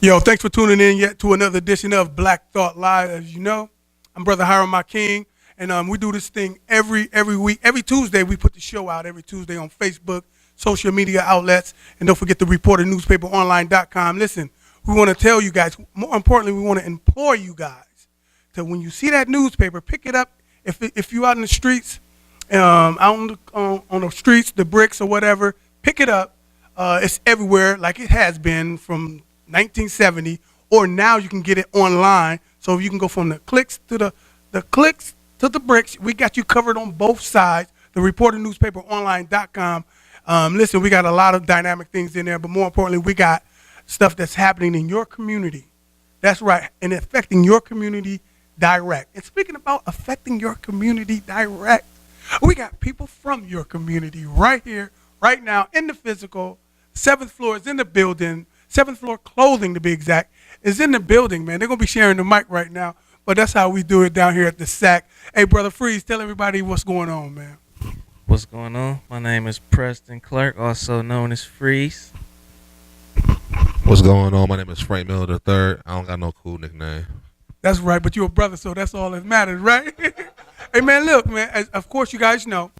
Yo, thanks for tuning in yet to another edition of Black Thought Live. As you know, I'm Brother Hiram, Akeem, and we do this thing every week. Every Tuesday, we put the show out every Tuesday on Facebook, social media outlets, and don't forget the reporter newspaperonline.com. Listen, we want to tell you guys, more importantly, we want to implore you guys to, when you see that newspaper, pick it up. If you're out in the streets, out on the streets, the bricks or whatever, pick it up. It's everywhere, like it has been from 1970, or now you can get it online. So you can go from the clicks to the bricks. We got you covered on both sides. The Reporter Newspaper Online.com. Listen, we got a lot of dynamic things in there, but more importantly, we got stuff that's happening in your community. That's right, and affecting your community direct. And speaking about affecting your community direct, we got people from your community right here, right now, in the physical. 7th floor is in the building. 7th floor clothing, to be exact, is in the building, man. They're going to be sharing the mic right now, but that's how we do it down here at the SAC. Hey, Brother Freeze, tell everybody what's going on, man. What's going on? My name is Preston Clark, also known as Freeze. What's going on? My name is Frank Miller III. I don't got no cool nickname. That's right, but you're a brother, so that's all that matters, right? Hey, man, look, man, of course you guys know,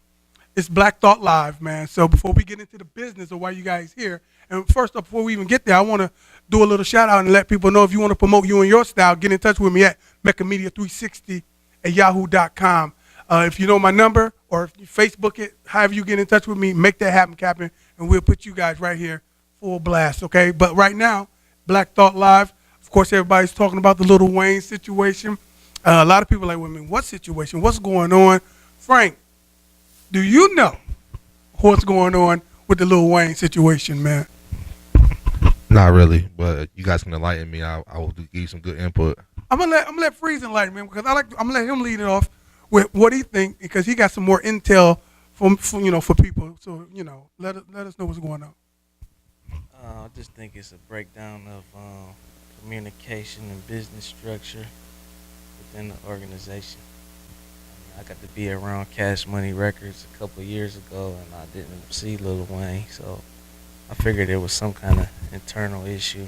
it's Black Thought Live, man. So before we get into the business of why you guys here, and first up, before we even get there, I want to do a little shout out and let people know if you want to promote you and your style, get in touch with me at meccamedia360 at yahoo.com. If you know my number or if you Facebook it, however you get in touch with me, make that happen, Captain, and we'll put you guys right here full blast, okay? But right now, Black Thought Live, of course, everybody's talking about the Lil Wayne situation. A lot of people are like, well, I mean, what situation? What's going on? Frank, do you know what's going on with the Lil Wayne situation, man? Not really, but you guys can enlighten me. I will give you some good input. I'm gonna let Freeze enlighten me because I'm gonna let him lead it off with what he think because he got some more intel for people. So let us know what's going on. I just think it's a breakdown of communication and business structure within the organization. I got to be around Cash Money Records a couple of years ago, and I didn't see Lil Wayne, so I figured there was some kind of internal issue.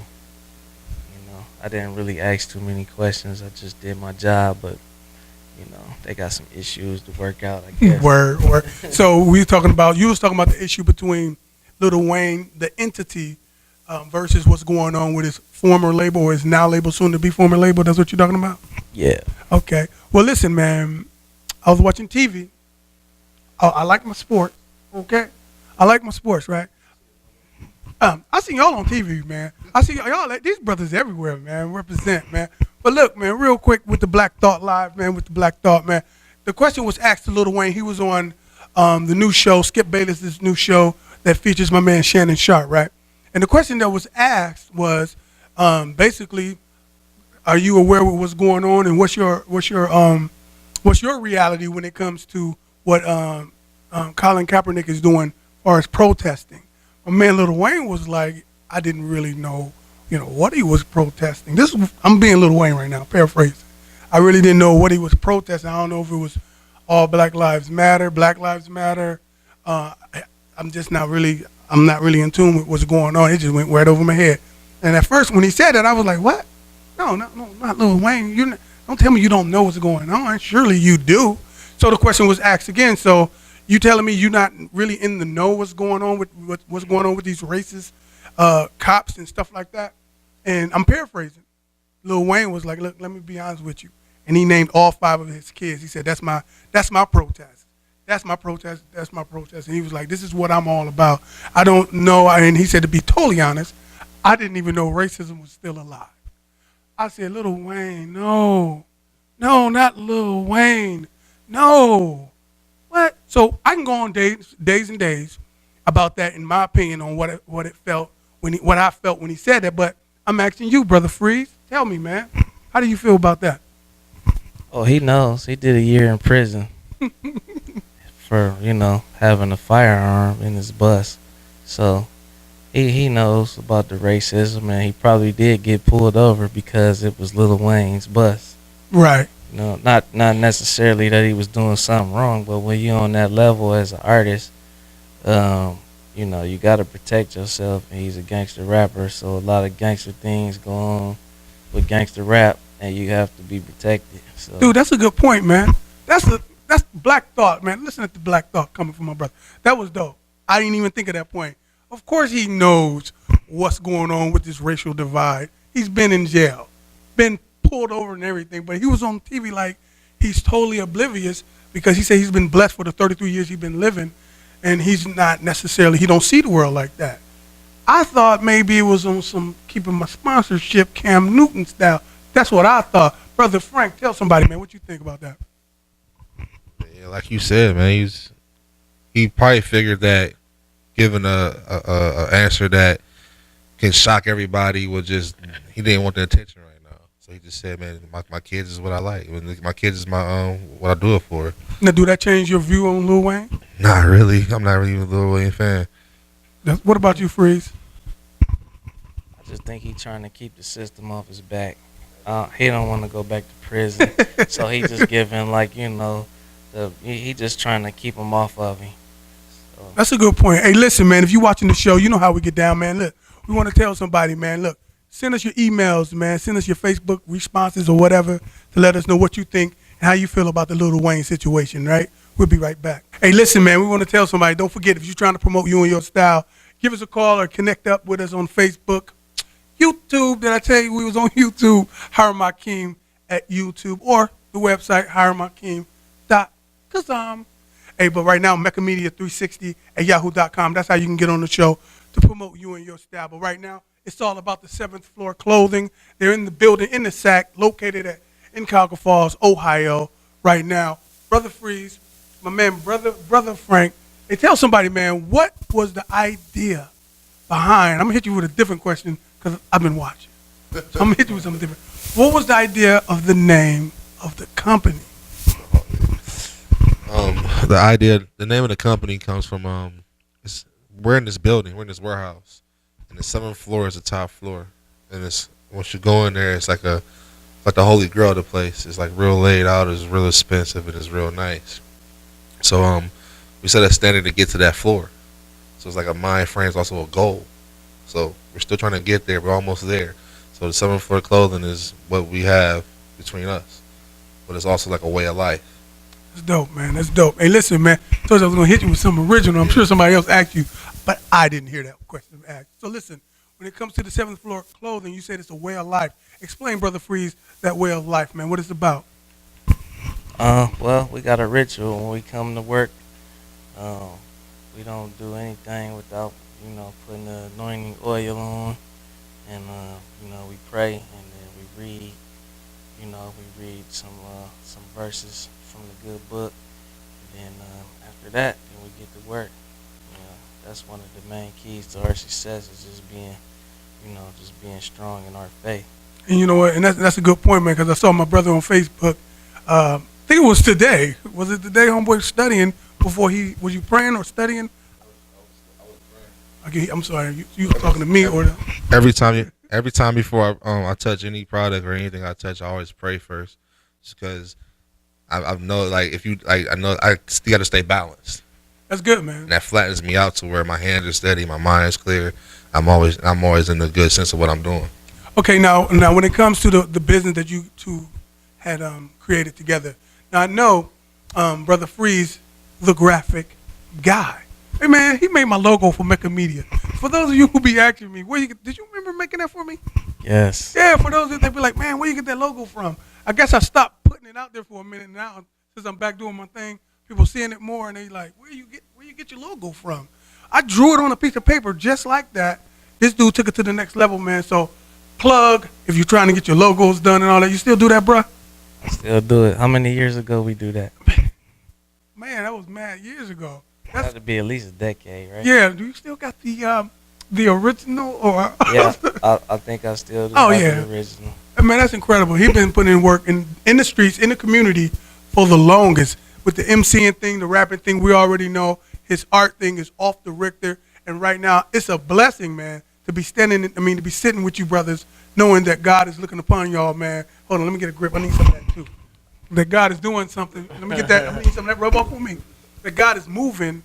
I didn't really ask too many questions. I just did my job, but they got some issues to work out, I guess. Word. So you was talking about the issue between Lil Wayne, the entity, versus what's going on with his former label or his now label, soon to be former label. That's what you're talking about? Yeah. Okay. Well, listen, man. I was watching TV. I like my sports. Okay. I like my sports, right? I see y'all on TV, man. I see y'all, these brothers everywhere, man. Represent, man. But look, man, real quick with the Black Thought Live, man, with the Black Thought, man. The question was asked to Lil Wayne. He was on the new show, Skip Bayless's new show that features my man Shannon Sharp, right? And the question that was asked was basically, are you aware of what's going on and what's your reality when it comes to what Colin Kaepernick is doing as far as protesting? My man Lil Wayne was like, I didn't really know, what he was protesting. I'm being Lil Wayne right now, paraphrasing. I really didn't know what he was protesting. I don't know if it was all Black Lives Matter, Black Lives Matter. I'm not really in tune with what's going on. It just went right over my head. And at first when he said that, I was like, what? No, not Lil Wayne. Don't tell me you don't know what's going on. Surely you do. So the question was asked again. So you telling me you're not really in the know what's going on with what's going on with these racist cops and stuff like that? And I'm paraphrasing. Lil Wayne was like, look, let me be honest with you. And he named all 5 of his kids. He said, that's my protest. That's my protest. That's my protest. And he was like, this is what I'm all about. I don't know. And he said, to be totally honest, I didn't even know racism was still alive. I said, Lil Wayne, no, not Lil Wayne, no. What? So I can go on days and days about that, in my opinion, on what I felt when he said that. But I'm asking you, Brother Freeze, tell me, man, how do you feel about that? Oh, he knows. He did a year in prison for having a firearm in his bus. So he knows about the racism, and he probably did get pulled over because it was Lil Wayne's bus. Right. Not necessarily that he was doing something wrong, but when you're on that level as an artist, you know, you gotta protect yourself. And he's a gangster rapper, so a lot of gangster things go on with gangster rap, and you have to be protected. So Dude, that's a good point, man. That's Black Thought, man. Listen to Black Thought coming from my brother. That was dope. I didn't even think of that point. Of course he knows what's going on with this racial divide. He's been in jail, been pulled over and everything, but he was on TV like he's totally oblivious because he said he's been blessed for the 33 years he's been living, and he's not necessarily, he don't see the world like that. I thought maybe it was on some keeping my sponsorship Cam Newton style. That's what I thought. Brother Frank, tell somebody, man, what you think about that? Yeah, like you said, man, he probably figured that giving a answer that can shock everybody was just, he didn't want the attention right now. So he just said, man, my kids is what I like. My kids is my what I do it for. Now, do that change your view on Lil Wayne? Not really. I'm not really a Lil Wayne fan. What about you, Freeze? I just think he's trying to keep the system off his back. He don't want to go back to prison, so he just giving like, you know, he just trying to keep him off of him. So. That's a good point. Hey, listen, man, if you're watching the show, you know how we get down, man. Look, we want to tell somebody, man, look, send us your emails, man. Send us your Facebook responses or whatever to let us know what you think and how you feel about the Lil Wayne situation, right? We'll be right back. Hey, listen, man, we want to tell somebody, don't forget, if you're trying to promote you and your style, give us a call or connect up with us on Facebook. YouTube, did I tell you we was on YouTube? Hiram Akeem at YouTube or the website hiramakeen.com. Hey, but right now, Mecca Media 360 at yahoo.com. That's how you can get on the show to promote you and your style. But right now, it's all about the 7th Floor Clothing. They're in the building, in the SAC, located in Cuyahoga Falls, Ohio, right now. Brother Freeze, my man, brother Frank. Hey, tell somebody, man, what was the idea behind? I'm going to hit you with a different question because I've been watching. So I'm going to hit you with something different. What was the idea of the name of the company? The name of the company comes from we're in this building, we're in this warehouse, and the 7th floor is the top floor, and it's once you go in there, it's like the holy grail of the place. It's like real laid out, it's real expensive, and it's real nice. So we set a standard to get to that floor. So it's like a mind frame, it's also a goal. So we're still trying to get there, we're almost there. So the 7th Floor Clothing is what we have between us, but it's also like a way of life. That's dope, man. That's dope. Hey, listen, man. I told you I was going to hit you with something original. I'm sure somebody else asked you, but I didn't hear that question asked. So listen, when it comes to the 7th Floor Clothing, you said it's a way of life. Explain, Brother Freeze, that way of life, man. What it's about? Well, we got a ritual when we come to work. We don't do anything without, you know, putting the anointing oil on, and you know, we pray, and then we read. You know, we read some verses from the good book, and then after that, then we get to work. You know, that's one of the main keys to our success is just being, you know, just being strong in our faith. And you know what? And that's a good point, man, because I saw my brother on Facebook. I think it was today. Was it today, homeboy, studying before was you praying or studying? I was praying. Okay, I'm sorry. You were talking to me or Every time before I touch any product or anything I touch, I always pray first, just because I know, like, if you like, I know I still got to stay balanced. That's good, man. And that flattens me out to where my hands are steady, my mind is clear. I'm always in the good sense of what I'm doing. Okay, now when it comes to the business that you two had created together, now I know Brother Freeze, the graphic guy. Hey, man, he made my logo for Mecca Media. For those of you who be asking me, did you remember making that for me? Yes. Yeah, for those that be like, man, where you get that logo from? I guess I stopped putting it out there for a minute now since I'm back doing my thing. People seeing it more and they like, where you get your logo from? I drew it on a piece of paper just like that. This dude took it to the next level, man. So plug if you're trying to get your logos done and all that. You still do that, bruh? I still do it. How many years ago we do that? Man, that was mad years ago. That had to be at least a decade, right? Yeah. Do you still got the original or? Yeah, I think I still do. Oh, have yeah. The original. Man, that's incredible. He's been putting in work in the streets, in the community for the longest. With the MCing thing, the rapping thing, we already know. His art thing is off the Richter. And right now, it's a blessing, man, to be to be sitting with you brothers, knowing that God is looking upon y'all, man. Hold on, let me get a grip. I need some of that, too. That God is doing something. Let me get that. I need some of that rub off on me. That God is moving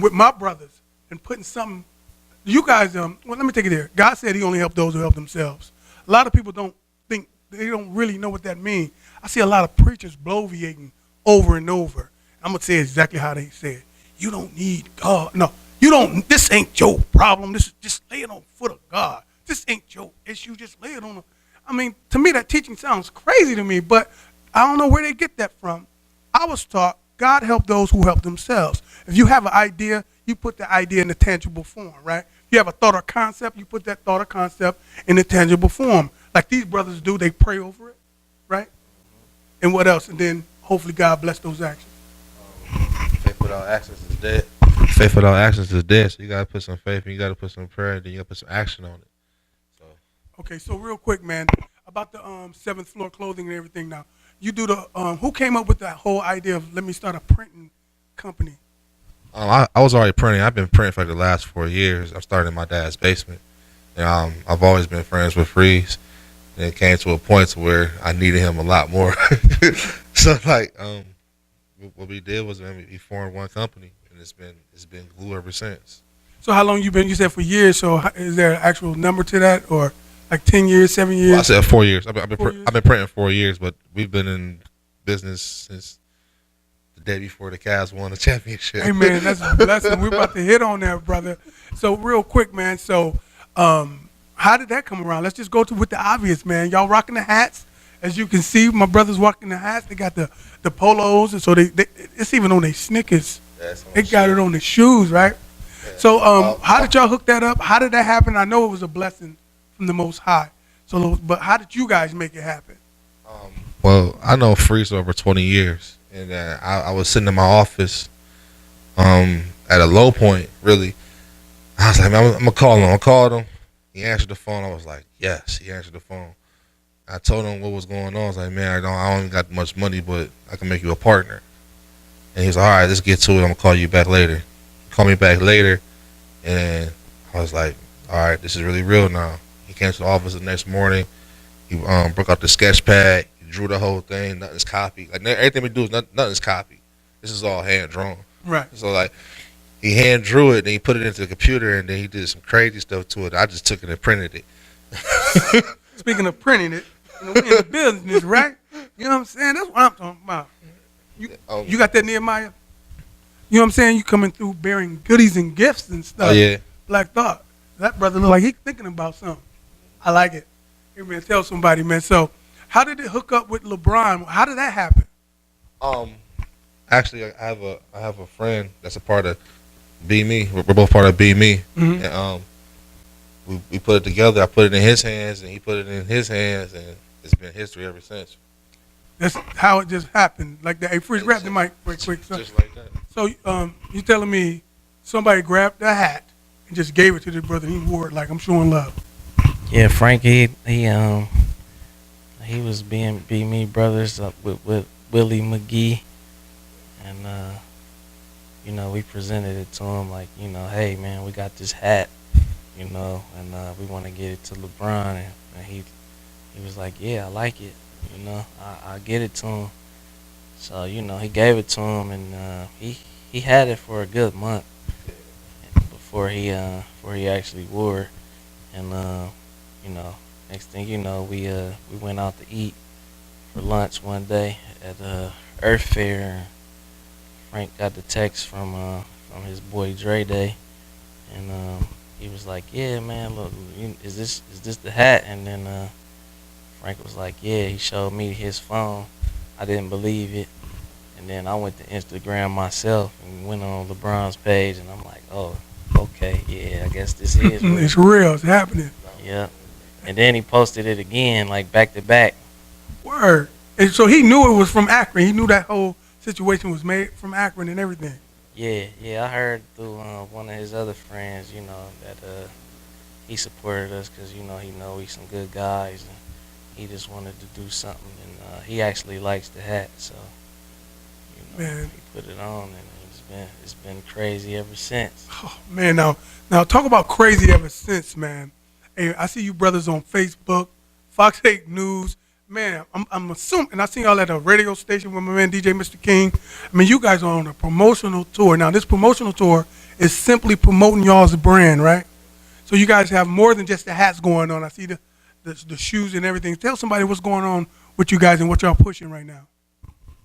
with my brothers, and putting something. You guys, well, let me take it there. God said He only helped those who help themselves. A lot of people don't think, they don't really know what that means. I see a lot of preachers bloviating over and over. I'm gonna say exactly how they said. You don't need God. No, you don't. This ain't your problem. This is just lay it on the foot of God. This ain't your issue. Just lay it on. I mean, to me, that teaching sounds crazy to me, but I don't know where they get that from. I was taught God help those who help themselves. If you have an idea, you put the idea in a tangible form, right? If you have a thought or concept, you put that thought or concept in a tangible form. Like these brothers do, they pray over it, right? And what else? And then hopefully God bless those actions. Faith without actions is dead. Faith without actions is dead. So you gotta put some faith and you gotta put some prayer and then you gotta put some action on it. So Okay, so real quick, man, about the seventh floor clothing and everything. Now, you do the. Who came up with that whole idea of let me start a printing company? I was already printing. I've been printing for the last 4 years. I started in my dad's basement. And, I've always been friends with Freeze. And it came to a point to where I needed him a lot more. So like, what we did was we formed one company, and it's been glue ever since. So how long you been? You said for years. So is there an actual number to that, or like 10 years, 7 years? Well, I said 4 years. I've 4 years? been printing 4 years, but we've been in business since the day before the Cavs won the championship. Hey man, that's a blessing. We're about to hit on that, brother. So real quick, man. So how did that come around? Let's just go to with the obvious, man. Y'all rocking the hats. As you can see, my brothers rocking the hats. They got the polos, and so they it's even on their Snickers. They got it on the shoes, right? Yeah. So how did y'all hook that up? How did that happen? I know it was a blessing from the Most High. So, but how did you guys make it happen? Well, I know Freeze over 20 years, and I was sitting in my office at a low point, really. I was like, man, I'm gonna call him. I called him. He answered the phone. I was like, yes. He answered the phone. I told him what was going on. I was like, man, I don't even got much money, but I can make you a partner. And he was like, all right, let's get to it. I'm gonna call you back later. He called me back later, and I was like, all right, this is really real now. He came to the office the next morning. He broke out the sketch pad. He drew the whole thing. Nothing's copied. Like everything we do is nothing's copied. This is all hand drawn. Right. So like, he hand drew it, and he put it into the computer, and then he did some crazy stuff to it. I just took it and printed it. Speaking of printing it, we in the business, right? You know what I'm saying? That's what I'm talking about. You got that, Nehemiah? You know what I'm saying? You coming through bearing goodies and gifts and stuff. Oh yeah. Black Thought. That brother look like he's thinking about something. I like it. Hey man, tell somebody, man. So, how did it hook up with LeBron? How did that happen? Actually, I have a friend that's a part of Be Me. We're both part of Be Me. Mm-hmm. And we put it together. I put it in his hands, and he put it in his hands, and it's been history ever since. That's how it just happened. Like that. Hey, Freeze, grab the mic quick. So, Just like that. so you telling me somebody grabbed the hat and just gave it to the brother and he wore it like I'm showing love? Yeah, Frank, he was being Be Me Brothers up with Willie McGee, and you know, we presented it to him like, you know, hey man, we got this hat, you know, and we want to get it to LeBron, and he was like, yeah, I like it, you know, I get it to him. So you know, he gave it to him, and he had it for a good month before he actually wore it, and you know, next thing you know, we went out to eat for lunch one day at Earth Fair, and Frank got the text from his boy Dre Day, and he was like, yeah man, look, is this the hat? And then Frank was like, yeah. He showed me his phone. I didn't believe it, and then I went to Instagram myself and went on LeBron's page, and I'm like, oh, okay, yeah, I guess this is real. It's real. It's happening. Yeah. And then he posted it again, like back to back. Word. And so he knew it was from Akron. He knew that whole situation was made from Akron and everything. Yeah, I heard through one of his other friends, you know, that he supported us because, you know, he know we some good guys, and he just wanted to do something, and he actually likes the hat, so, you know, Man. he put it on, and it's been crazy ever since. Oh, man, now talk about crazy ever since, man. Hey, I see you brothers on Facebook, Fox 8 News, Man, I'm assuming, and I seen y'all at a radio station with my man DJ Mr. King. I mean, you guys are on a promotional tour. Now, this promotional tour is simply promoting y'all's brand, right? So you guys have more than just the hats going on. I see the shoes and everything. Tell somebody what's going on with you guys and what y'all pushing right now.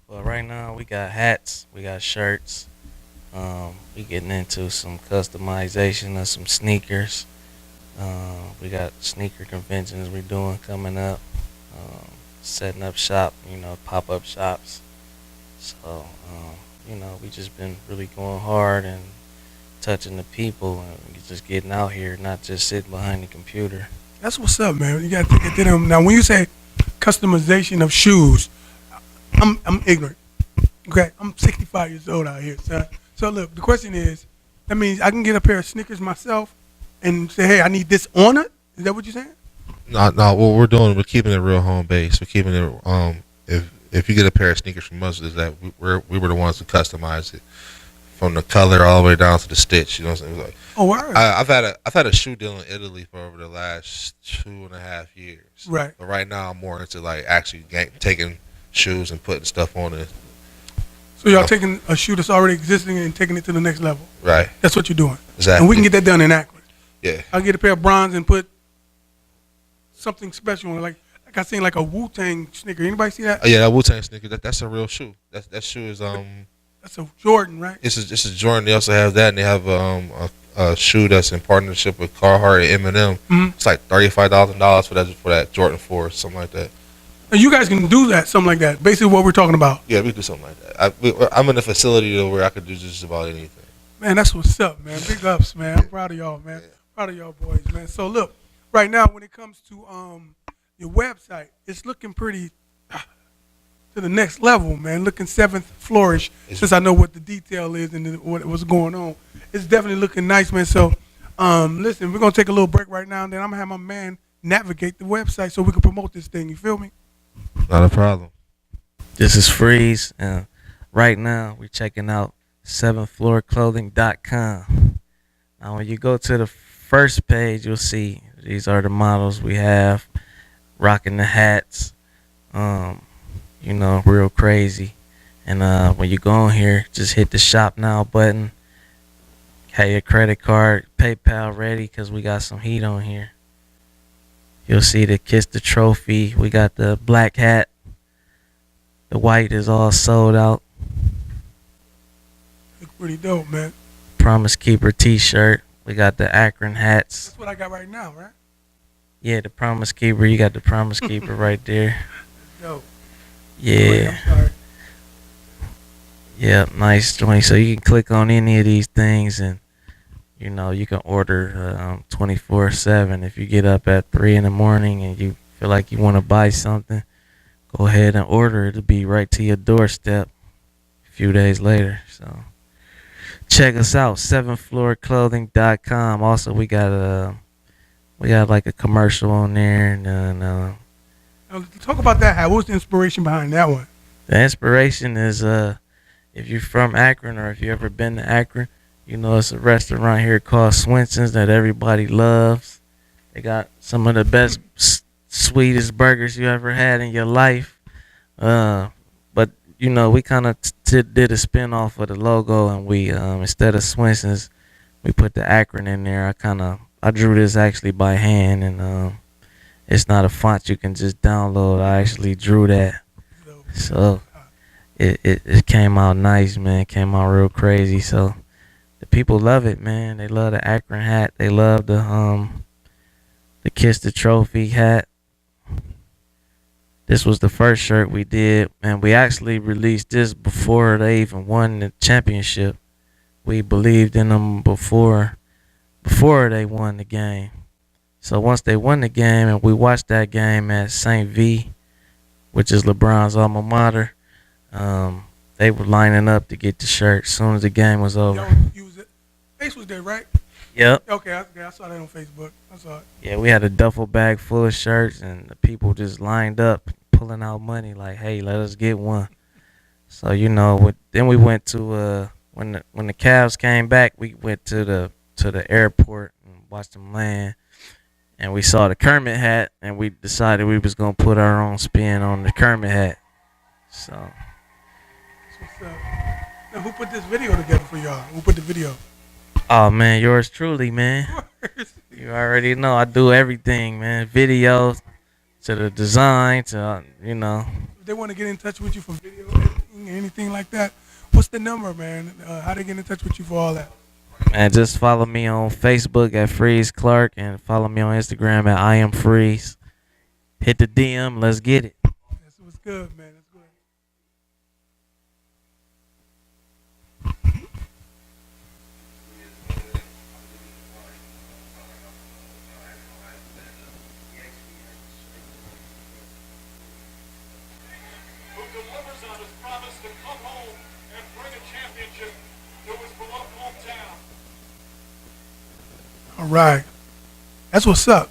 Well, right now we got hats, we got shirts. We getting into some customization of some sneakers. We got sneaker conventions we doing coming up. Setting up shop, pop up shops. So, we just been really going hard and touching the people and just getting out here, not just sitting behind the computer. That's what's up, man. You got to take it to them. Now, when you say customization of shoes, I'm ignorant. Okay, I'm 65 years old out here, son. So look, the question is, that means I can get a pair of sneakers myself and say, hey, I need this on it. Is that what you're saying? No. What we're doing, we're keeping it real home base. We're keeping it. If you get a pair of sneakers from us, is that we were the ones who customized it from the color all the way down to the stitch. You know what I'm saying? Like, Oh, word. I've had a shoe deal in Italy for over the last 2.5 years. Right. But right now, I'm more into like actually taking shoes and putting stuff on it. So y'all taking a shoe that's already existing and taking it to the next level. Right. That's what you're doing. Exactly. And we can get that done in Akron. Yeah. I'll get a pair of bronze and put something special on it. Like I seen like a Wu-Tang sneaker. Anybody see that? Oh, yeah, that Wu-Tang sneaker. That's a real shoe. That shoe is That's a Jordan, right? It's a Jordan. They also have that, and they have a shoe that's in partnership with Carhartt and Eminem. Mm-hmm. It's like $35,000 for that Jordan 4, something like that. And you guys can do that, something like that. Basically, what we're talking about. Yeah, we can do something like that. I'm in a facility though where I could do just about anything. Man, that's what's up, man. Big ups, man. I'm proud of y'all, man. Yeah. Proud of y'all boys, man. So look, right now when it comes to your website, it's looking pretty to the next level, man. Looking seventh flourish. Since I know what the detail is and what's going on, it's definitely looking nice, man. So, listen, we're gonna take a little break right now, and then I'm gonna have my man navigate the website so we can promote this thing. You feel me? Not a problem. This is Freeze, and right now we're checking out 7thfloorclothing.com. Now, when you go to the first page, you'll see these are the models we have rocking the hats, real crazy. And when you go on here, just hit the shop now button. Have your credit card, PayPal ready because we got some heat on here. You'll see the Kiss the Trophy. We got the black hat. The white is all sold out. Look pretty dope, man. Promise Keeper t-shirt. We got the Akron hats. That's what I got right now, right? Yeah, the Promise Keeper. You got the Promise Keeper right there. Dope. Yeah. I'm sorry. Yeah, nice joint. So you can click on any of these things and, you can order 24/7. If you get up at 3 in the morning and you feel like you want to buy something, go ahead and order. It'll be right to your doorstep a few days later. So check us out, 7thfloorclothing.com. Also, we got like a commercial on there. And Now, talk about that hat. What was the inspiration behind that one? the inspiration is if you're from Akron or if you ever been to Akron, it's a restaurant here called Swenson's that everybody loves. They got some of the best, sweetest burgers you ever had in your life. But we kind of did a spin off of the logo, and we instead of Swenson's, we put the Akron in there. I drew this actually by hand, and it's not a font you can just download. I actually drew that, so it came out nice, man. It came out real crazy. So the people love it, man. They love the Akron hat. They love the Kiss the Trophy hat. This was the first shirt we did, and we actually released this before they even won the championship. We believed in them before they won the game. So once they won the game, and we watched that game at St. V, which is LeBron's alma mater, they were lining up to get the shirt as soon as the game was over. Y'all use it. Face was there, right? Yep. Okay, I saw that on Facebook. I saw it. Yeah, we had a duffel bag full of shirts, and the people just lined up, pulling out money like, "Hey, let us get one." So then we went to when the Cavs came back, we went to the airport and watched them land, and we saw the Kermit hat, and we decided we was gonna put our own spin on the Kermit hat. So, That's what's up. Now, who put this video together for y'all? Who put the video? oh man, yours truly, man. You already know I do everything, man. Videos to the design to If they want to get in touch with you for video editing or anything like that, what's the number, man? How they get in touch with you for all that? And just follow me on Facebook at Freeze Clark and follow me on Instagram at I am Freeze. Hit the DM, let's get it. That's what's good, man. That's good. Who delivers on his promise to come home and bring a championship to his beloved hometown. All right. That's what's up.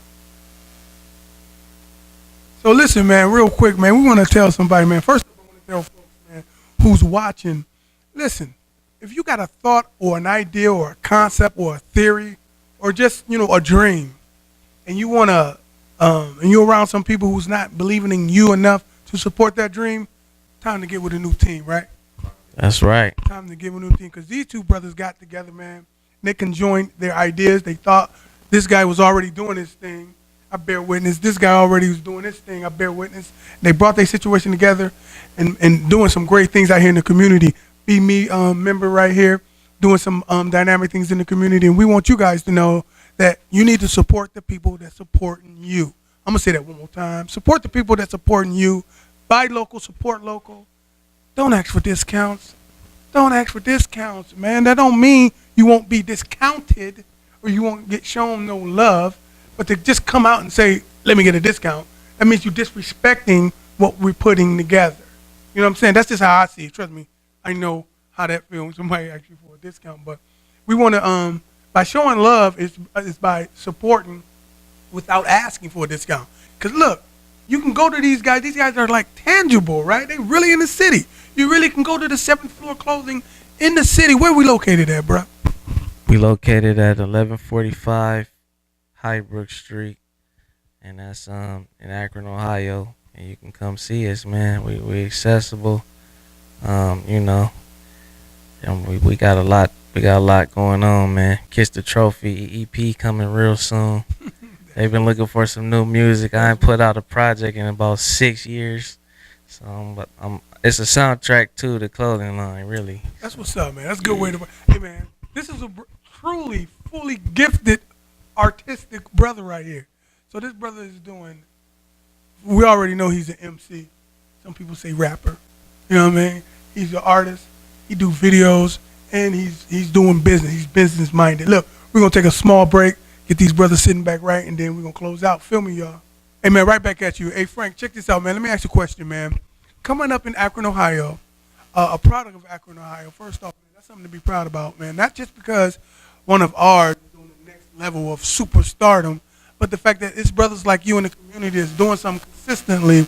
So listen, man, real quick, man, we want to tell somebody, man. First of all, I want to tell folks, man, who's watching, listen, if you got a thought or an idea or a concept or a theory or just, a dream, and you want to, and you're around some people who's not believing in you enough to support that dream, time to get with a new team, right? That's right. Time to get with a new team because these two brothers got together, man. They conjoined their ideas. They thought this guy was already doing his thing. I bear witness. This guy already was doing his thing. I bear witness. They brought their situation together and doing some great things out here in the community. Be Me member right here doing some dynamic things in the community. And we want you guys to know that you need to support the people that supporting you. I'm going to say that one more time. Support the people that supporting you. Buy local, support local. Don't ask for discounts. Don't ask for discounts, man. That don't mean you won't be discounted or you won't get shown no love. But to just come out and say, let me get a discount, that means you're disrespecting what we're putting together. You know what I'm saying? That's just how I see it. Trust me, I know how that feels when somebody asks you for a discount. But we want to, by showing love, is by supporting without asking for a discount. Because look, you can go to these guys. These guys are like tangible, right? They really in the city. You really can go to the 7th floor clothing in the city. Where we located at, bro? We located at 1145 Highbrook Street, and that's in Akron, Ohio. And you can come see us, man. We accessible, and we got a lot. We got a lot going on, man. Kiss the Trophy EP coming real soon. They've been looking for some new music. I ain't put out a project in about 6 years, so it's a soundtrack to the clothing line, really. That's what's up, man. That's a good way to. Hey, man, this is a truly, fully gifted, artistic brother right here. So this brother is doing. We already know he's an MC. Some people say rapper. You know what I mean? He's an artist. He do videos, and he's doing business. He's business minded. Look, we're gonna take a small break. Get these brothers sitting back right, and then we're going to close out. Feel me, y'all. Hey, man, right back at you. Hey, Frank, check this out, man. Let me ask you a question, man. Coming up in Akron, Ohio, a product of Akron, Ohio, first off, man, that's something to be proud about, man. Not just because one of ours is on the next level of superstardom, but the fact that it's brothers like you in the community that's doing something consistently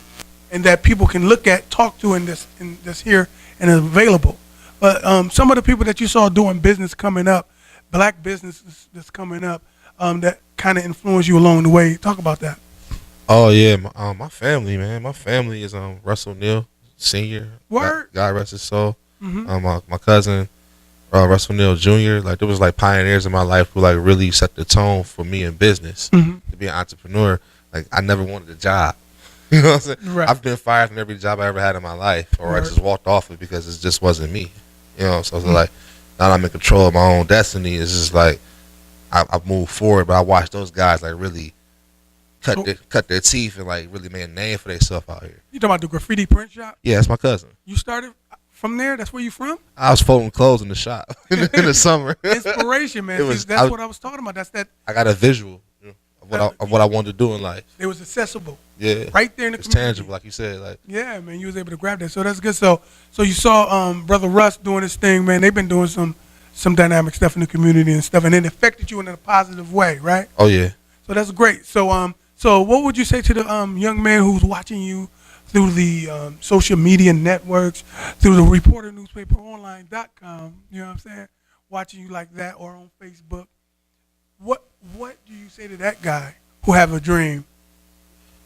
and that people can look at, talk to, and that's here and is available. But some of the people that you saw doing business coming up, black businesses that's coming up, that kind of influenced you along the way. Talk about that. Oh yeah, my family, man. My family is Russell Neal Sr. Word. God rest his soul. Mm-hmm. My cousin Russell Neal Jr. Like there was like pioneers in my life who like really set the tone for me in business to be an entrepreneur. Like I never wanted a job. You know what I'm saying? Right. I've been fired from every job I ever had in my life, or I just walked off it because it just wasn't me. You know, so it's like now that I'm in control of my own destiny. It's just like I've moved forward, but I watched those guys like really cut their teeth and like really made a name for themselves out here. You talking about the graffiti print shop? Yeah, that's my cousin. You started from there? That's where you from? I was folding clothes in the shop in the summer. Inspiration, man. That's what I was talking about. That's that. I got a visual of what I wanted to do in life. It was accessible. Yeah, right there in the it's community. tangible, like you said. Like yeah, man, you was able to grab that. So that's good. So you saw brother Russ doing his thing, man. They've been doing some dynamic stuff in the community and stuff, and it affected you in a positive way, right? Oh yeah. So that's great. So what would you say to the young man who's watching you through the social media networks, through the Reporter Newspaper Online.com? You know what I'm saying? Watching you like that, or on Facebook. What do you say to that guy who have a dream?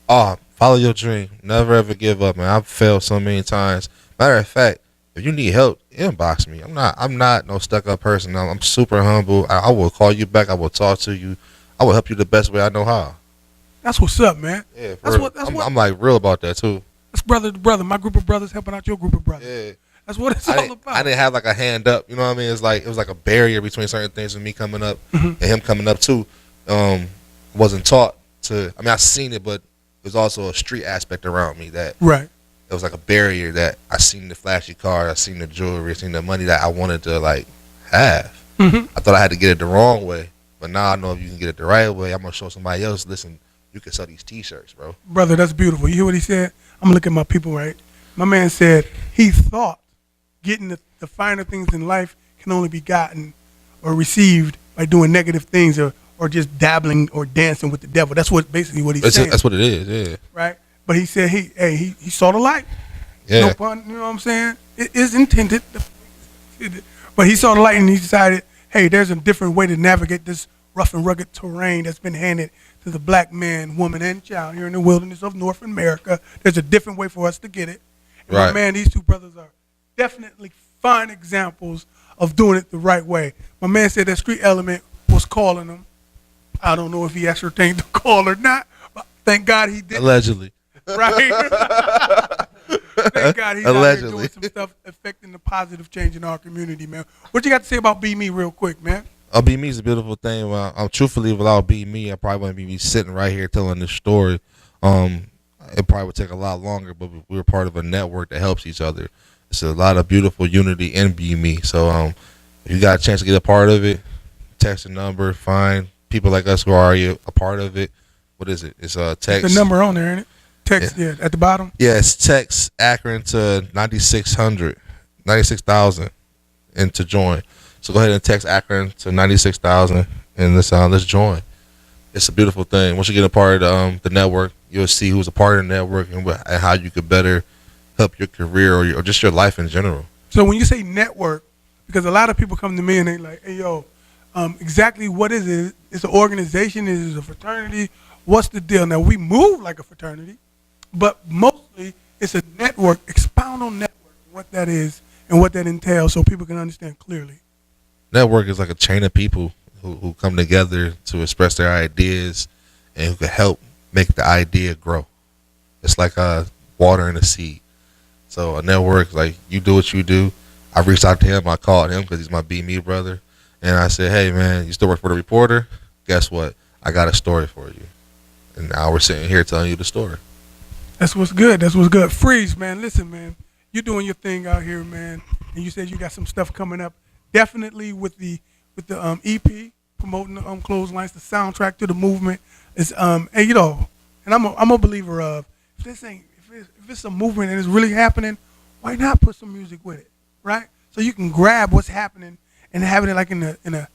Oh, follow your dream. Never ever give up, man. I've failed so many times. Matter of fact, if you need help, inbox me. I'm not no stuck up person. I'm super humble. I will call you back. I will talk to you. I will help you the best way I know how. That's what's up, man. Yeah, for That's real. what. That's what. I'm like real about that too. That's brother to brother. My group of brothers helping out your group of brothers. Yeah. That's what it's I all didn't, about. I didn't have like a hand up, you know what I mean? It's like it was like a barrier between certain things with me coming up and him coming up too. Wasn't taught to. I mean, I seen it, but there's also a street aspect around me that Right. it was like a barrier that I seen the flashy car, I seen the jewelry, I seen the money that I wanted to like have. Mm-hmm. I thought I had to get it the wrong way, but now I know if you can get it the right way, I'm gonna show somebody else. Listen, you can sell these T-shirts, bro. Brother, that's beautiful. You hear what he said? I'm gonna look at my people, right? My man said he thought getting the finer things in life can only be gotten or received by doing negative things or just dabbling or dancing with the devil. That's what basically what he's saying. That's what it is, yeah. Right? But he said he saw the light. Yeah. No pun, you know what I'm saying? It is intended. But he saw the light and he decided, hey, there's a different way to navigate this rough and rugged terrain that's been handed to the black man, woman, and child here in the wilderness of North America. There's a different way for us to get it. And Right. my man, these two brothers are definitely fine examples of doing it the right way. My man said that street element was calling him. I don't know if he ascertained the call or not, but thank God he did. Allegedly. Right? Thank God he's out here Allegedly. doing some stuff affecting the positive change in our community, man. What you got to say about Be Me real quick, man? Be Me is a beautiful thing. Truthfully, without Be Me, I probably wouldn't be sitting right here telling this story. It probably would take a lot longer, but we're part of a network that helps each other. It's a lot of beautiful unity in Be Me. So if you got a chance to get a part of it, text the number, find people like us who are already a part of it. What is it? It's text. The number on there, ain't it? Text, yeah, at the bottom. Yeah, it's text Akron to 96,000 and to join. So go ahead and text Akron to 96,000 and let's join. It's a beautiful thing. Once you get a part of the network, you'll see who's a part of the network and how you could better help your career or just your life in general. So when you say network, because a lot of people come to me and they like, hey, yo, exactly what is it? It's an organization? Is it a fraternity? What's the deal? Now, we move like a fraternity, but mostly it's a network. Expound on network, what that is and what that entails so people can understand clearly. Network is like a chain of people who come together to express their ideas and who can help make the idea grow. It's like watering a seed. So a network, like you do what you do. I reached out to him. I called him because he's my Be Me brother. And I said, hey, man, you still work for the Reporter? Guess what? I got a story for you. And now we're sitting here telling you the story. That's what's good. That's what's good. Freeze, man. Listen, man. You're doing your thing out here, man. And you said you got some stuff coming up. Definitely with the EP promoting the clotheslines, the soundtrack to the movement is and you know, and I'm a believer of if it's a movement and it's really happening, why not put some music with it, right? So you can grab what's happening and having it like in a time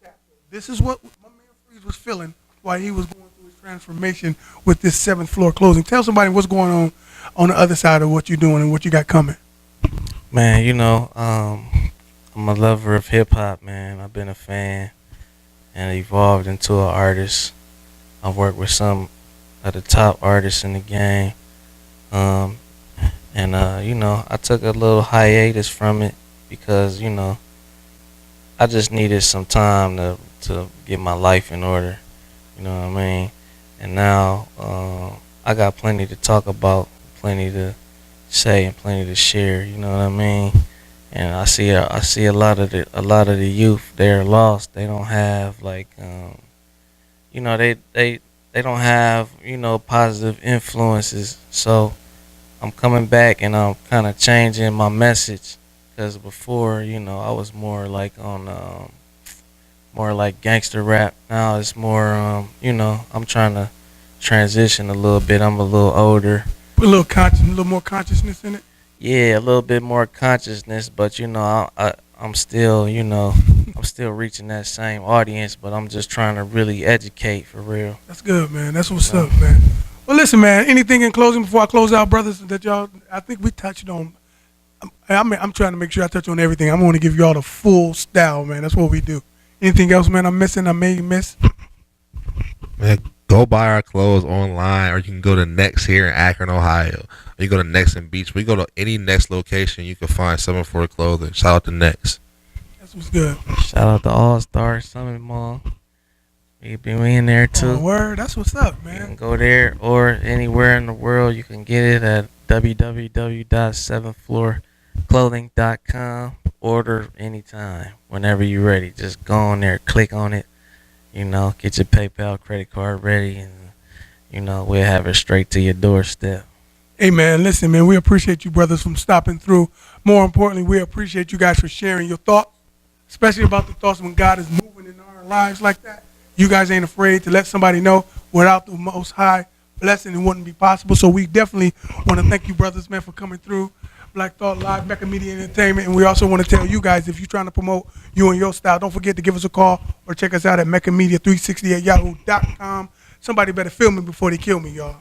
capsule. This is what my man Freeze was feeling while he was going through his transformation with this 7th floor closing. Tell somebody what's going on the other side of what you're doing and what you got coming. Man, you know, I'm a lover of hip hop, man. I've been a fan and evolved into an artist. I've worked with some of the top artists in the game. You know, I took a little hiatus from it because, you know, I just needed some time to get my life in order. You know what I mean? And now I got plenty to talk about, plenty to say, and plenty to share. You know what I mean? And I see a lot of the youth, they're lost. They don't have like you know, they don't have, you know, positive influences. So I'm coming back and I'm kind of changing my message, because before, you know, I was more like on more like gangster rap. Now it's more you know, I'm trying to transition a little bit. I'm a little older. Put a little more consciousness in it. Yeah, a little bit more consciousness, but you know, I'm still, you know, I'm still reaching that same audience, but I'm just trying to really educate for real. That's good, man. That's what's up, man. Well, listen, man. Anything in closing before I close out, brothers? That y'all, I think we touched on. I'm trying to make sure I touch on everything. I'm going to give y'all the full style, man. That's what we do. Anything else, man? I'm missing? I may miss. Man, go buy our clothes online, or you can go to Next here in Akron, Ohio. Or you go to Next in Beach. We go to any Next location, you can find 7-4 clothing. Shout out to Next. That's what's good. Shout out to All Star Summit Mall. We be in there too. Oh, word. That's what's up, You can man. go there or anywhere in the world. You can get it at www.7floorclothing.com. Order anytime, whenever you're ready. Just go on there, click on it. Get your PayPal credit card ready, and we'll have it straight to your doorstep. Hey, man, listen, man, we appreciate you brothers from stopping through. More importantly, we appreciate you guys for sharing your thoughts, especially about the thoughts when God is moving in our lives like that. You guys ain't afraid to let somebody know without the Most High blessing it wouldn't be possible. So we definitely want to thank you brothers, man, for coming through Black Thought Live, Mecca Media Entertainment. And we also want to tell you guys, if you're trying to promote you and your style, don't forget to give us a call or check us out at Mecca Media 360 at yahoo.com. Somebody better film me before they kill me, y'all.